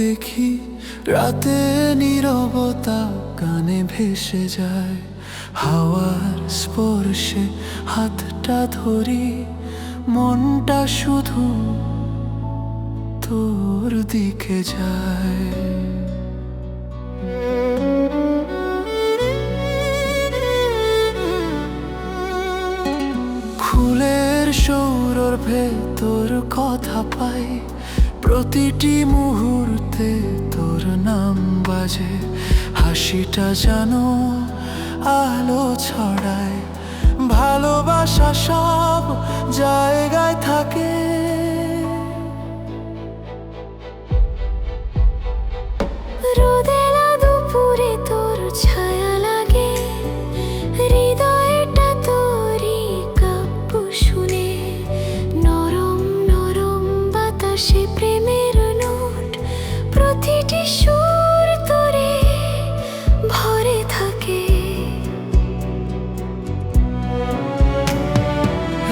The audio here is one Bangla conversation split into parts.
দেখি রাতে নীরবতা কানে ভেসে যায়, হাওয়ার স্পর্শে হাতটা ধরি, মনটা শুধু তোর দিকে যায়। ফুলের সৌরর ভেতর কথা পাই, প্রতিটি মুহূর্তে তোর নাম বাজে, হাসিটা জানো আলো ছড়ায়, ভালোবাসা সব জায়গায় থাকে। রোদেলা দুপুরে তোর ছায়া লাগে, হৃদয়টা তোরই কাব্য শুনে, নরম নরম বাতাসে প্রেমের নোট, প্রতিটি সুর তোরে ভরে থাকে।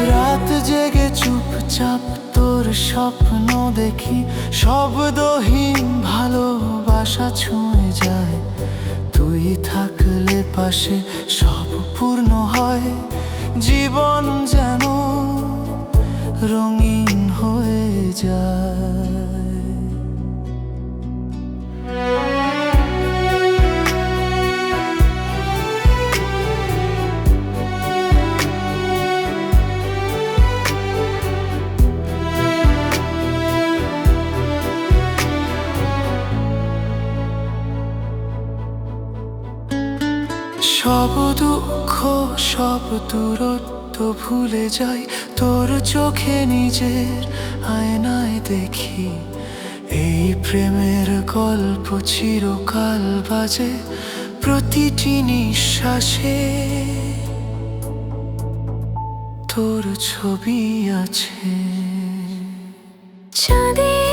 রাত জেগে চুপচাপ তোর স্বপ্ন দেখি, শব্দহীন ভালোবাসা ছুঁয়ে যায়, তুই থাকলে পাশে সব পূর্ণ হয়, জীবন যেন রঙিন হয়ে যায়। সব দুঃখ সব দূরত্ব ভুলে যাই, তোর চোখে নিজের আয়নায় দেখি, এই প্রেমের গল্প চিরকাল বাজে, প্রতিটি নিঃশ্বাসে তোর ছবি আছে। চাঁদের